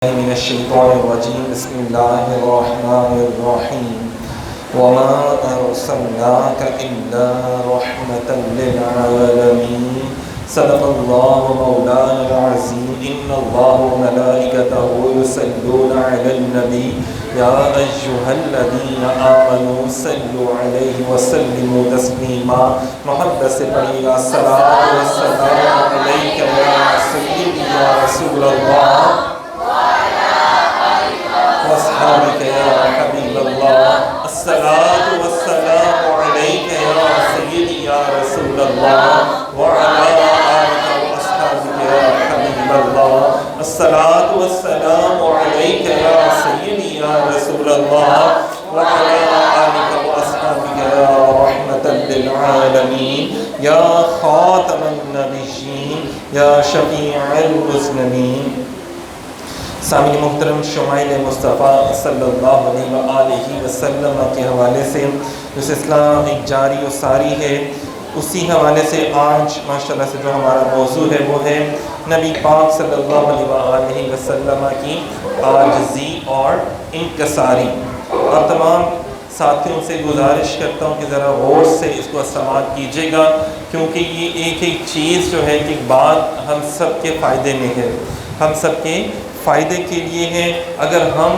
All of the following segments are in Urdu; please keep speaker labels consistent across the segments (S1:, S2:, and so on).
S1: من الشیطان الرجیم بسم اللہ الرحمن الرحیم وما ارسلناک الا رحمتا للعالمین صدق اللہ مولانا العظیم ان اللہ وملائکتہ یصلون علی النبی یا ایھا الذین آمنوا صلوا علیہ وسلموا تسلیما۔ محبت سے پڑھیے گا الصلاۃ والسلام علیک یا سیدی یا رسول اللہ وَأَصْحَابِكَ يَا حَبِيبَ اللَّهِ الصَّلَاةُ وَالسَّلَامُ عَلَيْكَ يَا سَيِّدِي يَا رَسُولَ اللَّهِ وَعَلَىٰ آلِكَ وَأَصْحَابِكَ يَا حَبِيبَ اللَّهِ الصَّلَاةُ وَالسَّلَامُ عَلَيْكَ يَا سَيِّدِي يَا رَسُولَ اللَّهِ وَعَلَىٰ آلِكَ وَأَصْحَابِكَ يَا رَحْمَةً لِّلْعَالَمِينَ يَا خَاتَمَ النَّبِيِّينَ يَا شَفِيعَ الْمُذْنِبِينَ۔ سامعین محترم، شمائل مصطفیٰ صلی اللہ علیہ وآلہ وسلم کے حوالے سے جو سلسلہ ایک جاری و ساری ہے، اسی حوالے سے آج ماشاءاللہ سے جو ہمارا موضوع ہے وہ ہے نبی پاک صلی اللہ علیہ وآلہ وسلم کی عاجزی اور انکساری۔ اور تمام ساتھیوں سے گزارش کرتا ہوں کہ ذرا غور سے اس کو سماعت کیجیے گا، کیونکہ یہ ایک ایک چیز جو ہے کہ بات ہم سب کے فائدے میں ہے، ہم سب کے فائدے کے لیے ہے۔ اگر ہم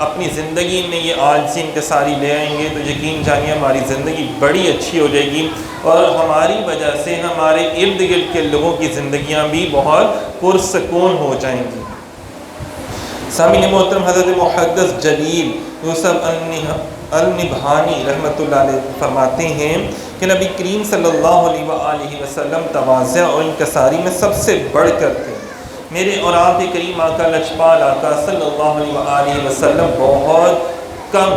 S1: اپنی زندگی میں یہ عاجزی انکساری لے آئیں گے تو یقین جانیے ہماری زندگی بڑی اچھی ہو جائے گی، اور ہماری وجہ سے ہمارے ارد گرد کے لوگوں کی زندگیاں بھی بہت پرسکون ہو جائیں گی۔ سامعین محترم، حضرت محدث جلیل یوسف النبہانی رحمۃ اللہ علیہ فرماتے ہیں کہ نبی کریم صلی اللہ علیہ وآلہ وسلم تواضع اور انکساری میں سب سے بڑھ کر تھے۔ میرے اور آپ کے کریم آقا لجپال آقا صلی اللہ علیہ وآلہ وسلم بہت کم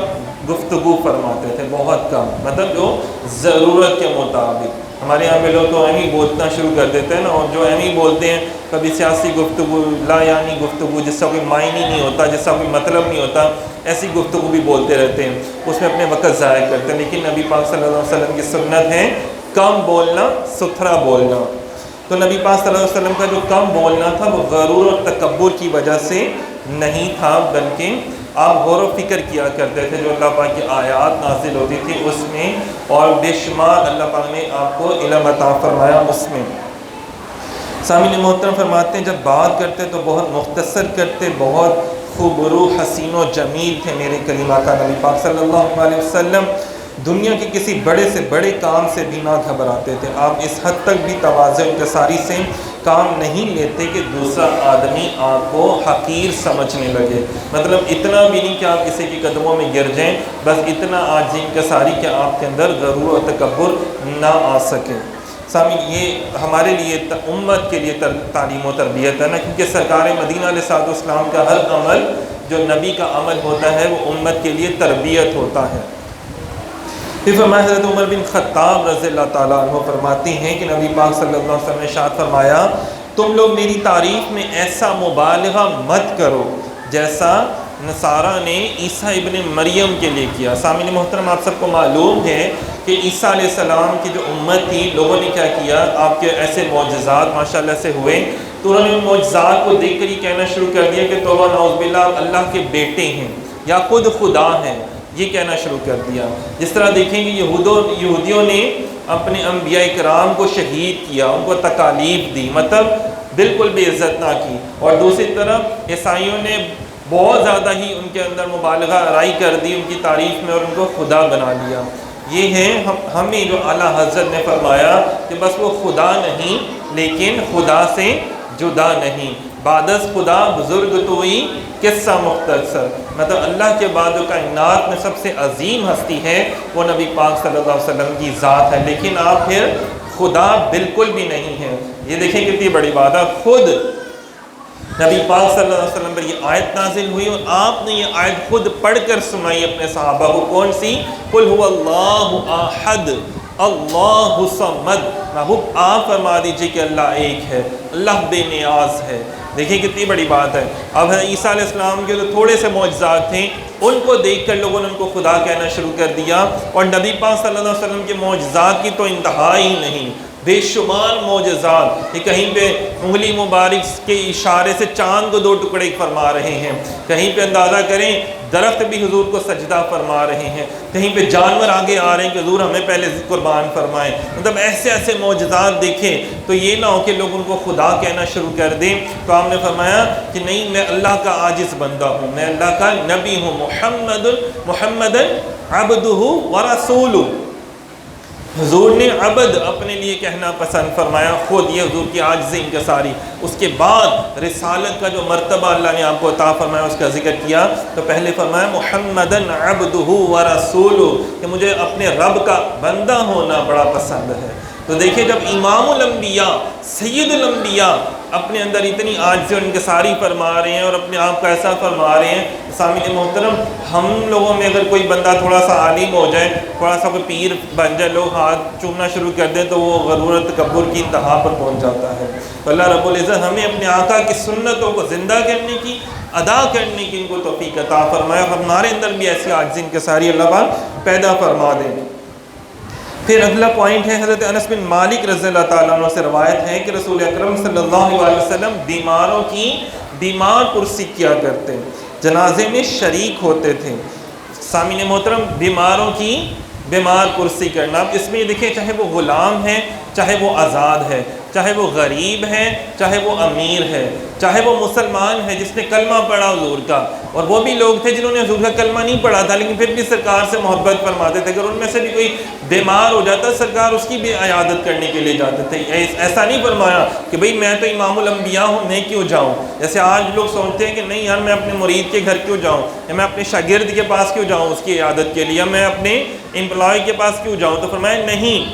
S1: گفتگو فرماتے تھے، بہت کم، مطلب جو ضرورت کے مطابق۔ ہمارے یہاں پہ لوگ تو ایم ہی بولنا شروع کر دیتے ہیں نا، اور جو ایم ہی بولتے ہیں، کبھی سیاسی گفتگو، لا یعنی گفتگو جس کا کوئی معنی نہیں ہوتا، جس کا کوئی مطلب نہیں ہوتا، ایسی گفتگو بھی بولتے رہتے ہیں، اس میں اپنے وقت ضائع کرتے ہیں۔ لیکن نبی پاک صلی اللہ علیہ وسلم کی سنت ہے کم بولنا، ستھرا بولنا۔ تو نبی پاک صلی اللہ علیہ وسلم کا جو کم بولنا تھا وہ غرور اور تکبر کی وجہ سے نہیں تھا، بلکہ آپ غور و فکر کیا کرتے تھے جو اللہ پاک کی آیات نازل ہوتی تھی اس میں، اور بے شمار اللہ پاک نے آپ کو علم عطا فرمایا اس میں۔ سامعین محترم فرماتے ہیں جب بات کرتے تو بہت مختصر کرتے، بہت خوبرو حسین و جمیل تھے میرے کریم آقا نبی پاک صلی اللہ علیہ وسلم۔ دنیا کے کسی بڑے سے بڑے کام سے بھی نہ گھبراتے تھے۔ آپ اس حد تک بھی تواضع انکساری سے کام نہیں لیتے کہ دوسرا آدمی آپ کو حقیر سمجھنے لگے، مطلب اتنا بھی نہیں کہ آپ کسی کے قدموں میں گر جائیں، بس اتنا عاجزی انکساری کہ آپ کے اندر غرور و تکبر نہ آ سکے۔ سامعین، یہ ہمارے لیے امت کے لیے تعلیم و تربیت ہے نا، کیونکہ سرکار مدینہ علیہ الصلوۃ والسلام کا ہر عمل جو نبی کا عمل ہوتا ہے وہ امت کے لیے تربیت ہوتا ہے۔ پھر فرمایا حضرت عمر بن خطاب رضی اللہ تعالیٰ عنہ فرماتے ہیں کہ نبی پاک صلی اللہ علیہ وسلم نے ارشاد فرمایا تم لوگ میری تعریف میں ایسا مبالغہ مت کرو جیسا نصارہ نے عیسیٰ ابن مریم کے لیے کیا۔ سامعین محترم، آپ سب کو معلوم ہے کہ عیسیٰ علیہ السلام کی جو امت تھی، لوگوں نے کیا کیا، آپ کے ایسے معجزات ماشاءاللہ سے ہوئے تو انہوں نے ان معجزات کو دیکھ کر یہ کہنا شروع کر دیا کہ توبہ نعوذ باللہ اللہ کے بیٹے ہیں یا خود خدا ہیں، یہ کہنا شروع کر دیا۔ جس طرح دیکھیں گے یہودیوں نے اپنے انبیاء کرام کو شہید کیا، ان کو تکالیف دی، مطلب بالکل بے عزت نہ کی، اور دوسری طرف عیسائیوں نے بہت زیادہ ہی ان کے اندر مبالغہ آرائی کر دی ان کی تعریف میں اور ان کو خدا بنا لیا۔ یہ ہے ہمیں جو اعلیٰ حضرت نے فرمایا کہ بس وہ خدا نہیں لیکن خدا سے جدا نہیں، بعد از خدا بزرگ توئی قصہ مختصر، مطلب اللہ کے بعد جو کائنات میں سب سے عظیم ہستی ہے وہ نبی پاک صلی اللہ علیہ وسلم کی ذات ہے، لیکن آپ پھر خدا بالکل بھی نہیں ہیں۔ یہ دیکھیں کتنی بڑی بات ہے، خود نبی پاک صلی اللہ علیہ وسلم پر یہ آیت نازل ہوئی اور آپ نے یہ آیت خود پڑھ کر سنائی اپنے صحابہ کو، کون سی؟ قل هو اللہ احد اللہ صمد۔ محبوب آپ فرما دیجئے کہ اللہ ایک ہے، اللہ بے نیاز ہے۔ دیکھیں کتنی بڑی بات ہے۔ اب عیسیٰ علیہ السلام کے جو تھوڑے سے معجزات تھے ان کو دیکھ کر لوگوں نے ان کو خدا کہنا شروع کر دیا، اور نبی پاک صلی اللہ علیہ وسلم کے معجزات کی تو انتہا ہی نہیں۔ بے شمار معجزات. یہ کہیں پہ انگلی مبارک کے اشارے سے چاند کو 2 ٹکڑے فرما رہے ہیں, کہیں پہ اندازہ کریں درخت بھی حضور کو سجدہ فرما رہے ہیں, کہیں پہ جانور آگے آ رہے ہیں کہ حضور ہمیں پہلے قربان فرمائیں. مطلب ایسے ایسے معجزات دیکھیں تو یہ نہ ہو کہ لوگ ان کو خدا کہنا شروع کر دیں. تو آپ نے فرمایا کہ نہیں, میں اللہ کا عاجز بندہ ہوں, میں اللہ کا نبی ہوں. محمد عبدہ ورسولہ. حضور نے عبد اپنے لیے کہنا پسند فرمایا, خود یہ حضور کی عاجزی انکساری. اس کے بعد رسالت کا جو مرتبہ اللہ نے آپ کو عطا فرمایا اس کا ذکر کیا, تو پہلے فرمایا محمدن عبدہ ورسولہ, کہ مجھے اپنے رب کا بندہ ہونا بڑا پسند ہے. تو دیکھیں جب امام الانبیاء سید الانبیاء اپنے اندر اتنی عاجزی اور انکساری فرما رہے ہیں اور اپنے آپ کا ایسا فرما رہے ہیں, سامعین محترم, ہم لوگوں میں اگر کوئی بندہ تھوڑا سا عالم ہو جائے, تھوڑا سا کوئی پیر بن جائے, لوگ ہاتھ چومنا شروع کر دیں تو وہ غرور تکبر کی انتہا پر پہنچ جاتا ہے. تو اللہ رب العزت ہمیں اپنے آقا کی سنتوں کو زندہ کرنے کی, ادا کرنے کی ان کو توفیق عطا فرمائے, ہمارے اندر بھی ایسی عاجزی انکساری اللہ پاک پیدا فرما دیں. پھر اگلا پوائنٹ ہے, حضرت انس بن مالک رضی اللہ تعالیٰ عنہ سے روایت ہے کہ رسول اکرم صلی اللہ علیہ وسلم بیماروں کی بیمار پرسی کیا کرتے, جنازے میں شریک ہوتے تھے. سامعین محترم, بیماروں کی بیمار پرسی کرنا, اب اس میں یہ دیکھیں چاہے وہ غلام ہے, چاہے وہ آزاد ہے, چاہے وہ غریب ہے, چاہے وہ امیر ہے, چاہے وہ مسلمان ہے جس نے کلمہ پڑھا حضور کا, اور وہ بھی لوگ تھے جنہوں نے حضور کا کلمہ نہیں پڑھا تھا لیکن پھر بھی سرکار سے محبت فرماتے تھے. اگر ان میں سے بھی کوئی بیمار ہو جاتا سرکار اس کی بھی عیادت کرنے کے لیے جاتے تھے. ایسا نہیں فرمایا کہ بھئی میں تو امام الانبیاء ہوں, میں کیوں جاؤں. جیسے آج لوگ سوچتے ہیں کہ نہیں یار میں اپنے مرید کے گھر کیوں جاؤں, یا میں اپنے شاگرد کے پاس کیوں جاؤں اس کی عیادت کے لیے, یا میں اپنے امپلائی کے پاس کیوں جاؤں. تو فرمایا نہیں,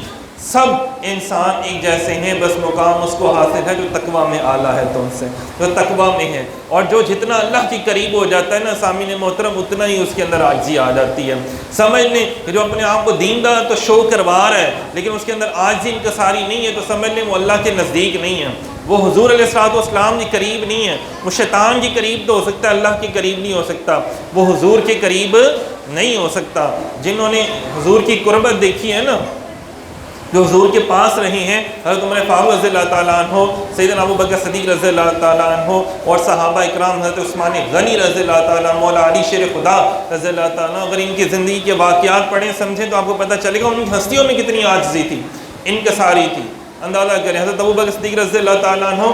S1: سب انسان ایک جیسے ہیں, بس مقام اس کو حاصل ہے جو تقویٰ میں اعلیٰ ہے تم سے, جو تقویٰ میں ہے. اور جو جتنا اللہ کے قریب ہو جاتا ہے نا سامعین محترم, اتنا ہی اس کے اندر عاجزی آ جاتی ہے. سمجھ لیں کہ جو اپنے آپ کو دیندار تو شو کروا رہا ہے لیکن اس کے اندر عاجزی انکساری نہیں ہے, تو سمجھ لیں وہ اللہ کے نزدیک نہیں ہے, وہ حضور علیہ الصلوۃ والسلام کے قریب نہیں ہے. وہ شیطان کے قریب تو ہو سکتا ہے, اللہ کے قریب نہیں ہو سکتا, وہ حضور کے قریب نہیں ہو سکتا. جنہوں نے حضور کی قربت دیکھی ہے نا, جو حضور کے پاس رہے ہیں, حضرت عمر فاروق رضی اللہ تعالیٰ عنہ, سیدنا ابو بکر صدیق رضی اللہ تعالیٰ عنہ, اور صحابہ اکرام حضرت عثمان غنی رضی اللہ تعالیٰ, مولا علی شیر خدا رضی اللہ تعالیٰ. اگر ان کی زندگی کے واقعات پڑھیں سمجھیں تو آپ کو پتہ چلے گا ان کی ہستیوں میں کتنی عاجزی تھی, انکساری تھی. اندازہ کریں, حضرت ابو بکر صدیق رضی اللہ تعالیٰ عنہ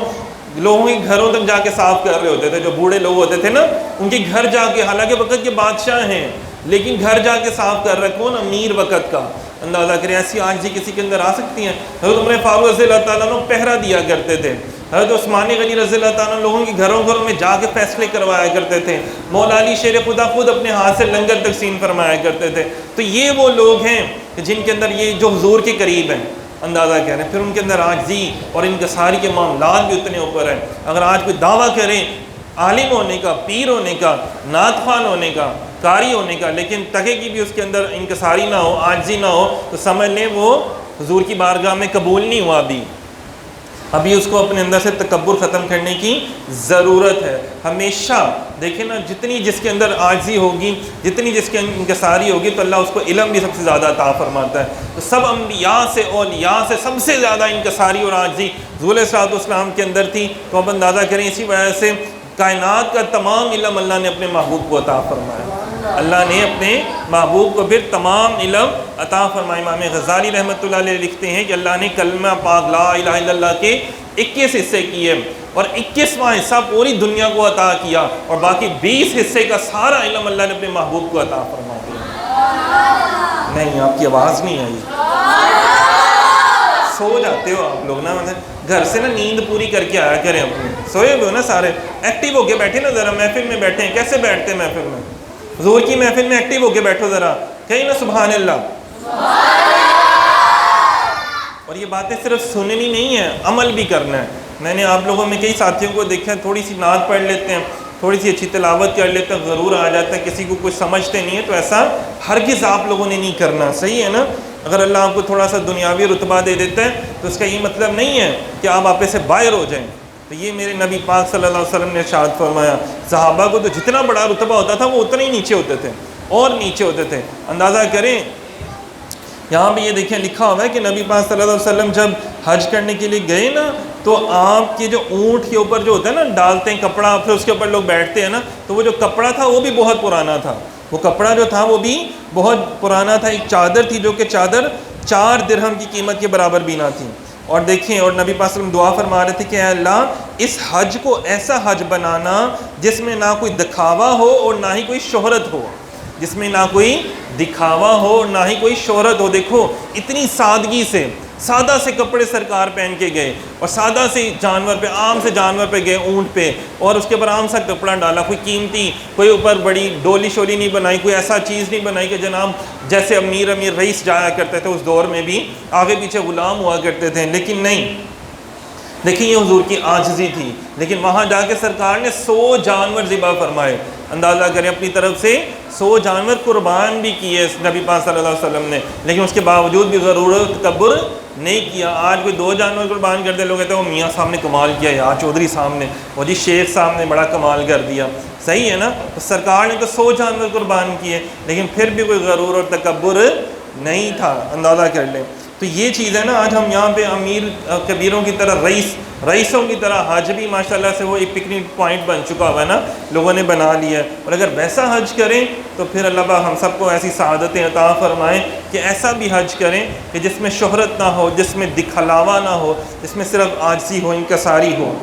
S1: لوگوں کے گھروں تک جا کے صاف کر رہے ہوتے تھے. جو بوڑھے لوگ ہوتے تھے نا, ان کے گھر جا کے, حالانکہ وقت کے بادشاہ ہیں لیکن گھر جا کے صاف کر رہے, کون, امیر وقت کا. اندازہ کریں ایسی عاجزی کسی کے اندر آ سکتی ہیں. حضرت عمر فاروق رضی اللہ تعالیٰ عنہ پہرا دیا کرتے تھے. حضرت عثمان غنی رضی اللہ تعالیٰ عنہ لوگوں کے گھروں میں جا کے فیصلے کروایا کرتے تھے. مولا علی شیر خدا خود اپنے ہاتھ سے لنگر تقسیم فرمایا کرتے تھے. تو یہ وہ لوگ ہیں جن کے اندر یہ جو حضور کے قریب ہیں, اندازہ کر رہے ہیں. پھر ان کے اندر عاجزی اور انکساری کے معاملات بھی اتنے اوپر ہیں. اگر آج کوئی دعویٰ کریں عالم ہونے کا, پیر ہونے کا, نعت خوان ہونے کا, قاری ہونے کا, لیکن تکے کی بھی اس کے اندر انکساری نہ ہو, عاجزی نہ ہو, تو سمجھ لیں وہ حضور کی بارگاہ میں قبول نہیں ہوا. ابھی اس کو اپنے اندر سے تکبر ختم کرنے کی ضرورت ہے. ہمیشہ دیکھیں نا, جتنی جس کے اندر عاجزی ہوگی, جتنی جس کے انکساری ہوگی, تو اللہ اس کو علم بھی سب سے زیادہ عطا فرماتا ہے. تو سب انبیاء سے, اولیاء سے سب سے زیادہ انکساری اور عاجزی حضور صلی اللہ علیہ وسلم کے اندر تھی. تو اب اندازہ کریں اسی وجہ سے کائنات کا تمام علم اللہ نے اپنے محبوب کو عطا فرمایا. اللہ نے اپنے محبوب کو پھر تمام علم عطا فرمایا. امام غزالی رحمۃ اللہ علیہ لکھتے ہیں کہ اللہ نے کلمہ پاک لا الہ الا اللہ کے 21 حصے کیے, اور 21واں حصہ پوری دنیا کو عطا کیا, اور باقی 20 حصے کا سارا علم اللہ نے اپنے محبوب کو عطا فرما دیا. نہیں, آپ کی آواز نہیں آئی, سو جاتے ہو آپ لوگ نا, مطلب گھر سے نا نیند پوری کر کے آیا کریں. اپنے سوئے ہوئے ہو نا سارے, ایکٹیو ہو کے بیٹھے نا ذرا. محفل میں بیٹھے ہیں, کیسے بیٹھتے ہیں محفل میں, حضور کی محفل میں ایکٹیو ہو کے بیٹھو ذرا, کہیں نا سبحان اللہ. اور یہ باتیں صرف سننی نہیں ہے, عمل بھی کرنا ہے. میں نے آپ لوگوں میں کئی ساتھیوں کو دیکھا ہے, تھوڑی سی نعت پڑھ لیتے ہیں, تھوڑی سی اچھی تلاوت کر لیتے ہیں, ضرور آ جاتا ہے, کسی کو کچھ سمجھتے نہیں ہے. تو ایسا ہرگز آپ لوگوں نے نہیں کرنا, صحیح ہے نا. اگر اللہ آپ کو تھوڑا سا دنیاوی رتبہ دے دیتا ہے تو اس کا یہ مطلب نہیں ہے کہ آپ آپے سے باہر ہو جائیں. تو یہ میرے نبی پاک صلی اللہ علیہ وسلم نے ارشاد فرمایا, صحابہ کو تو جتنا بڑا رتبہ ہوتا تھا وہ اتنا ہی نیچے ہوتے تھے, اور نیچے ہوتے تھے. اندازہ کریں, یہاں بھی یہ دیکھیں لکھا ہوا ہے کہ نبی پاک صلی اللہ علیہ وسلم جب حج کرنے کے لیے گئے نا تو آپ کے جو اونٹ کے اوپر جو ہوتا ہے نا ڈالتے ہیں کپڑا، پھر اس کے اوپر لوگ بیٹھتے ہیں نا، تو وہ جو کپڑا تھا وہ بھی بہت پرانا تھا، وہ کپڑا جو تھا وہ بھی بہت پرانا تھا. ایک چادر تھی جو کہ چادر 4 درہم کی قیمت کے برابر بھی نہ تھی. اور دیکھیں، اور نبی پاک صلی اللہ علیہ وسلم دعا فرما رہے تھے کہ اے اللہ اس حج کو ایسا حج بنانا جس میں نہ کوئی دکھاوا ہو اور نہ ہی کوئی شہرت ہو، جس میں نہ کوئی دکھاوا ہو اور نہ ہی کوئی شہرت ہو. دیکھو اتنی سادگی سے، سادہ سے کپڑے سرکار پہن کے گئے اور سادہ سے جانور پہ، عام سے جانور پہ گئے، اونٹ پہ، اور اس کے اوپر عام سا کپڑا ڈالا، کوئی قیمتی، کوئی اوپر بڑی ڈولی شولی نہیں بنائی، کوئی ایسا چیز نہیں بنائی کہ جناب جیسے امیر رئیس جایا کرتے تھے اس دور میں بھی آگے پیچھے غلام ہوا کرتے تھے. لیکن نہیں، دیکھیں یہ حضور کی عاجزی تھی. لیکن وہاں جا کے سرکار نے 100 جانور ذبح فرمائے. اندازہ کریں اپنی طرف سے 100 جانور قربان بھی کیے نبی پاک صلی اللہ علیہ وسلم نے، لیکن اس کے باوجود بھی ضرورت تکبر نہیں کیا. آج کوئی 2 جانور قربان کر دے، لوگ کہتے ہیں وہ میاں صاحب نے کمال کیا، یار چودھری صاحب نے، وہ جی شیخ صاحب نے بڑا کمال کر دیا. صحیح ہے نا؟ تو سرکار نے تو 100 جانور قربان کیے، لیکن پھر بھی کوئی غرور اور تکبر نہیں تھا. اندازہ کر لیں. تو یہ چیز ہے نا، آج ہم یہاں پہ امیر کبیروں کی طرح، رئیسوں کی طرح حج بھی ماشاءاللہ سے وہ ایک پکنک پوائنٹ بن چکا ہوا ہے نا، لوگوں نے بنا لیا ہے. اور اگر ویسا حج کریں تو پھر اللہ پاک ہم سب کو ایسی سعادتیں عطا فرمائیں کہ ایسا بھی حج کریں کہ جس میں شہرت نہ ہو، جس میں دکھلاوا نہ ہو، جس میں صرف عاجزی ہو، انکساری ہو.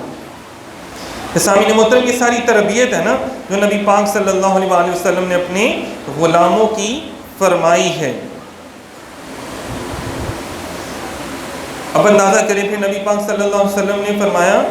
S1: سامعین محترم، یہ ساری تربیت ہے نا جو نبی پاک صلی اللہ علیہ وسلم نے اپنے غلاموں کی فرمائی ہے. اب اندازہ کریں پھر نبی پاک صلی اللہ علیہ وسلم نے فرمایا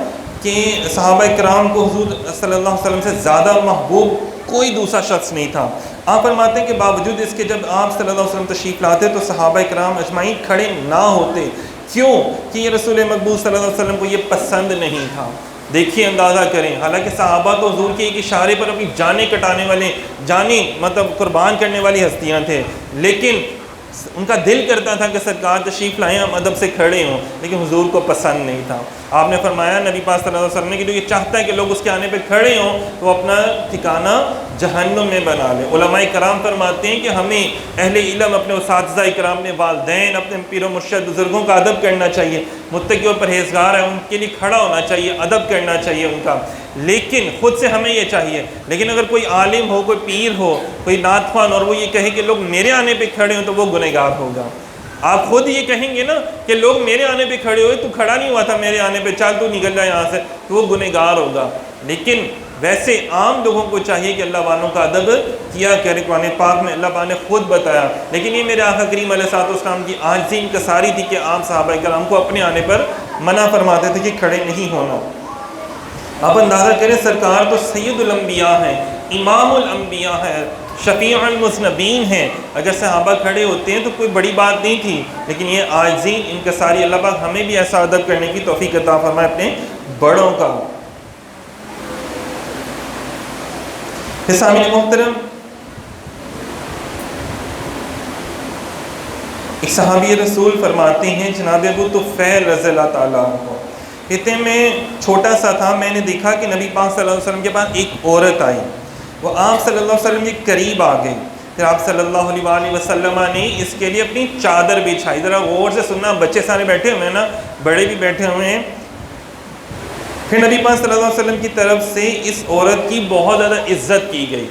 S1: کہ صحابہ کرام کو حضور صلی اللہ علیہ وسلم سے زیادہ محبوب کوئی دوسرا شخص نہیں تھا. آپ فرماتے ہیں کہ باوجود اس کے جب آپ صلی اللہ علیہ وسلم تشریف لاتے تو صحابہ کرام اجمعین کھڑے نہ ہوتے. کیوں؟ کہ یہ رسول مقبول صلی اللہ علیہ وسلم کو یہ پسند نہیں تھا. دیکھیے، اندازہ کریں، حالانکہ صحابہ تو حضور کے ایک اشارے پر اپنی جانیں کٹانے والے، جانیں مطلب قربان کرنے والی ہستیاں تھے، لیکن ان کا دل کرتا تھا کہ سرکار تشریف لائیں، ہم ادب سے کھڑے ہوں، لیکن حضور کو پسند نہیں تھا. آپ نے فرمایا نبی پاک صلی اللہ علیہ وسلم نے کہ جو یہ چاہتا ہے کہ لوگ اس کے آنے پہ کھڑے ہوں تو وہ اپنا ٹھکانہ جہنم میں بنا لے. علماء کرام فرماتے ہیں کہ ہمیں اہل علم، اپنے اساتذہ کرام، اپنے والدین، اپنے پیر و مرشد بزرگوں کا ادب کرنا چاہیے. متقی اور پرہیزگار ہیں، ان کے لیے کھڑا ہونا چاہیے، ادب کرنا چاہیے ان کا، لیکن خود سے ہمیں یہ چاہیے. لیکن اگر کوئی عالم ہو، کوئی پیر ہو، کوئی نعت خوان، اور وہ یہ کہے کہ لوگ میرے آنے پہ کھڑے ہوں تو وہ گنہگار ہوگا. آپ خود یہ کہیں گے نا کہ لوگ میرے آنے پہ کھڑے ہوئے، تو کھڑا نہیں ہوا تھا میرے آنے پہ، چل تو نکل جائے یہاں سے، تو وہ گنہگار ہوگا. لیکن ویسے عام لوگوں کو چاہیے کہ اللہ والوں کا ادب کیا کرے. قرآن پاک میں اللہ پاک نے خود بتایا. لیکن یہ میرے آقا کریم علیہ الصلوۃ والسلام کی عاجزی انکساری تھی کہ عام صحابہ کرام کو اپنے آنے پر منع فرماتے تھے کہ کھڑے نہیں ہونا. آپ اندازہ کریں، سرکار تو سید الانبیاء ہیں، امام الانبیاء ہیں، شفیع المذنبین ہیں. اگر صحابہ کھڑے ہوتے ہیں تو کوئی بڑی بات نہیں تھی، لیکن یہ عاجزی انکساری، اللہ پاک ہمیں بھی ایسا ادب کرنے کی توفیق عطا فرمائے اپنے بڑوں کا. سامعین محترم، ایک صحابی رسول فرماتے ہیں جناب ابو طفیل رضی اللہ تعالیٰ عنہ، کہتے ہیں میں چھوٹا سا تھا، میں نے دیکھا کہ نبی پاک صلی اللہ علیہ وسلم کے پاس ایک عورت آئی، وہ آپ صلی اللہ علیہ وسلم کے قریب آ گئی. پھر آپ صلی اللہ علیہ وسلم نے اس کے لیے اپنی چادر بچھائی. ذرا غور سے سننا، بچے سارے بیٹھے ہوئے ہیں نا، بڑے بھی بیٹھے ہوئے ہیں. پھر نبی پاک صلی اللہ علیہ وسلم کی طرف سے اس عورت کی بہت زیادہ عزت کی گئی.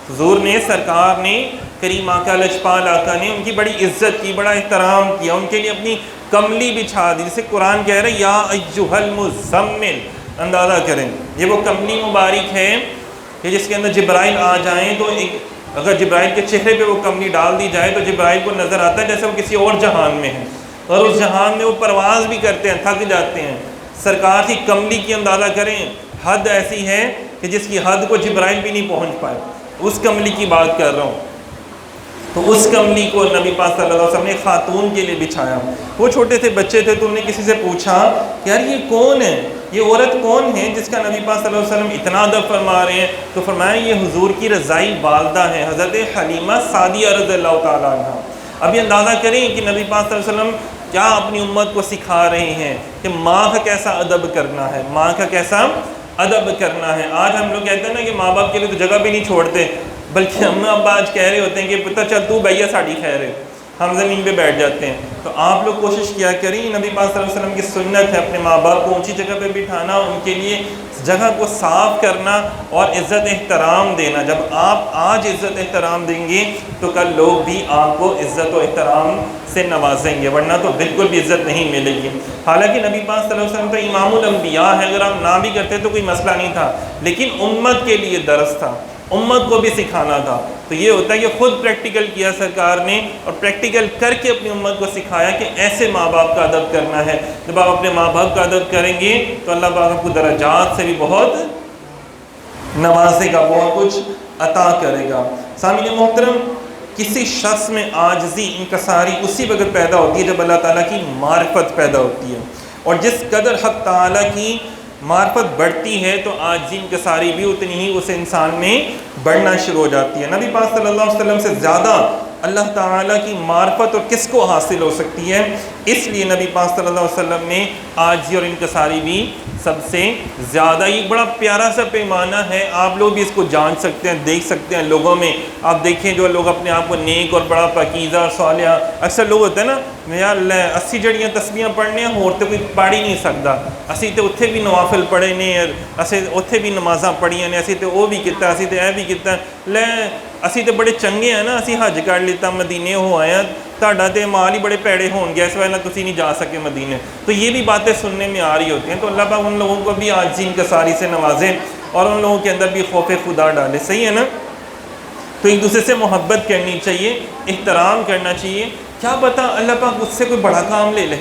S1: حضور نے، سرکار نے، کریم آقا لجپال آقا نے ان کی بڑی عزت کی، بڑا احترام کیا، ان کے لیے اپنی کملی بچھا دی، جسے قرآن کہہ رہے ہیں یا ایھا المزمل. اندازہ کریں، یہ وہ کملی مبارک ہے کہ جس کے اندر جبرائیل آ جائیں تو اگر جبرائیل کے چہرے پہ وہ کملی ڈال دی جائے تو جبرائیل کو نظر آتا ہے جیسے وہ کسی اور جہان میں ہے، اور اس جہان میں وہ پرواز بھی کرتے ہیں، تھک جاتے ہیں. سرکار کی کملی کی اندازہ کریں، حد ایسی ہے کہ جس کی حد کو جبرائیل بھی نہیں پہنچ پائے. اس کملی کی بات کر رہا ہوں. تو اس کملی کو نبی پاک صلی اللہ علیہ وسلم نے خاتون کے لیے بچھایا. وہ چھوٹے تھے، بچے تھے، تو انہوں نے کسی سے پوچھا کہ یار یہ کون ہے، یہ عورت کون ہے جس کا نبی پاک صلی اللہ علیہ وسلم اتنا ادب فرما رہے ہیں؟ تو فرمایا یہ حضور کی رضائی والدہ ہیں، حضرت حلیمہ سعدیہ رضی اللہ تعالیٰ عنہ. ابھی اندازہ کریں کہ نبی پاک صلی اللہ علیہ وسلم کیا اپنی امت کو سکھا رہے ہیں کہ ماں کا کیسا ادب کرنا ہے، ماں کا کیسا ادب کرنا ہے. آج ہم لوگ کہتے ہیں نا کہ ماں باپ کے لیے تو جگہ بھی نہیں چھوڑتے، بلکہ ہم ابا آج کہہ رہے ہوتے ہیں کہ پتہ چل تو بھیا ساڑی خیر ہے. ہم زمین پہ بیٹھ جاتے ہیں. تو آپ لوگ کوشش کیا کریں، نبی پاک صلی اللہ علیہ وسلم کی سنت ہے اپنے ماں باپ کو اونچی جگہ پہ بٹھانا، ان کے لیے جگہ کو صاف کرنا اور عزت احترام دینا. جب آپ آج عزت احترام دیں گے تو کل لوگ بھی آپ کو عزت و احترام سے نوازیں گے، ورنہ تو بالکل بھی عزت نہیں ملے گی. حالانکہ نبی پاک صلی اللہ علیہ وسلم تو امام الانبیاء ہے، اگر آپ نہ بھی کرتے تو کوئی مسئلہ نہیں تھا، لیکن امت کے لیے درس تھا، امت کو بھی سکھانا تھا. تو یہ ہوتا ہے کہ خود پریکٹیکل کیا سرکار نے، اور پریکٹیکل کر کے اپنی امت کو سکھایا کہ ایسے ماں باپ کا ادب کرنا ہے. جب آپ اپنے ماں باپ کا ادب کریں گے تو اللہ پاک آپ کو درجات سے بھی بہت نوازے گا، بہت کچھ عطا کرے گا. سامعین محترم، کسی شخص میں عاجزی، انکساری اسی وقت پیدا ہوتی ہے جب اللہ تعالیٰ کی معرفت پیدا ہوتی ہے، اور جس قدر حق تعالیٰ کی معرفت بڑھتی ہے تو عاجزی انکساری بھی اتنی ہی اس انسان میں بڑھنا شروع ہو جاتی ہے. نبی پاک صلی اللہ علیہ وسلم سے زیادہ اللہ تعالیٰ کی معرفت اور کس کو حاصل ہو سکتی ہے، اس لیے نبی پاک صلی اللہ علیہ وسلم نے عاجزی اور انکساری بھی سب سے زیادہ. یہ بڑا پیارا سا پیمانہ ہے، آپ لوگ بھی اس کو جان سکتے ہیں، دیکھ سکتے ہیں لوگوں میں. آپ دیکھیں جو لوگ اپنے آپ کو نیک اور بڑا پاکیزہ اور صالح، اکثر لوگ ہوتے ہیں نا، یار 80 جڑیاں تسبیحاں پڑھنے ہیں، اور تو کوئی پڑھ ہی نہیں سکتا، اسی تو اتنے بھی نوافل پڑھے نے، اسے اتنے بھی نمازاں پڑھیاں نے، اسی تو وہ بھی کیتا، اسی تو اے بھی کیتا، لے اسی تو بڑے چنگے ہیں نا، اسی حج کر لیتا، مدینے ہو آئے ہیں، تہاڈا تے مال ہی بڑے پیڑے ہون گیا، اس وجہ تسی نہیں جا سکے مدینے. تو یہ بھی باتیں سننے میں آ رہی ہوتی ہیں. تو اللہ پاک ان لوگوں کو بھی عاجزی انکساری سے نوازے اور ان لوگوں کے اندر بھی خوف خدا ڈالے. صحیح ہے نا؟ تو ایک دوسرے سے محبت کرنی چاہیے، احترام کرنا چاہیے. کیا پتہ اللہ پاک اس سے کوئی بڑا کام لے لے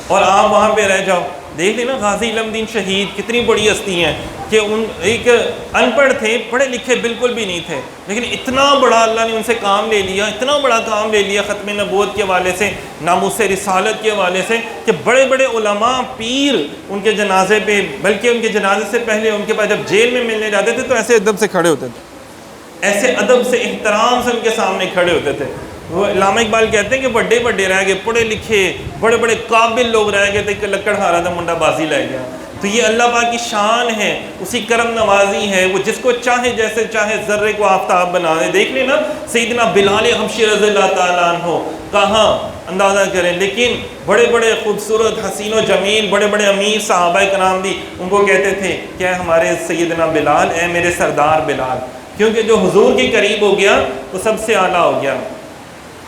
S1: اور آپ وہاں پہ رہ جاؤ. دیکھ لیں نا غازی علم دین شہید کتنی بڑی ہستی ہیں کہ ان ایک ان پڑھ تھے، پڑھے لکھے بالکل بھی نہیں تھے، لیکن اتنا بڑا اللہ نے ان سے کام لے لیا، اتنا بڑا کام لے لیا ختم نبوت کے حوالے سے، ناموس رسالت کے حوالے سے، کہ بڑے بڑے علماء پیر ان کے جنازے پہ، بلکہ ان کے جنازے سے پہلے ان کے پاس جب جیل میں ملنے جاتے تھے تو ایسے ادب سے کھڑے ہوتے تھے، ایسے ادب سے احترام سے ان کے سامنے کھڑے ہوتے تھے. وہ علامہ اقبال کہتے ہیں کہ بڑے بڑے رہ گئے، پڑھے لکھے بڑے بڑے قابل لوگ رہ گئے تھے کہ لکڑ ہارا تھا منڈا بازی لے گیا. تو یہ اللہ پاک کی شان ہے، اسی کرم نوازی ہے، وہ جس کو چاہے جیسے چاہے ذرے کو آفتاب بنا دے. دیکھ لیں نا سیدنا بلال حبشی رضی اللہ تعالیٰ عنہ، کہاں اندازہ کریں، لیکن بڑے بڑے خوبصورت حسین و جمیل بڑے بڑے امیر صحابہ کرام بھی ان کو کہتے تھے کہ اے ہمارے سیدنا بلال، اے میرے سردار بلال، کیونکہ جو حضور کے قریب ہو گیا وہ سب سے اعلیٰ ہو گیا.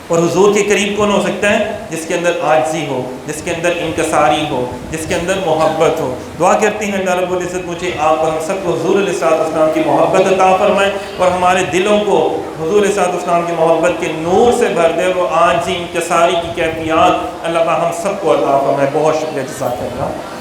S1: اور حضور کے قریب کون ہو سکتا ہے؟ جس کے اندر عاجزی ہو، جس کے اندر انکساری ہو، جس کے اندر محبت ہو. دعا کرتے ہیں اللہ رب العزت مجھے آپ اور ہم سب کو حضور علیہ السلام کی محبت عطا فرمائے، اور ہمارے دلوں کو حضور علیہ السلام کی محبت کے نور سے بھر دے، اور عاجزی انکساری کی کیفیات اللہ پاک ہم سب کو عطا فرمائے. بہت شکریہ، جزاک اللہ.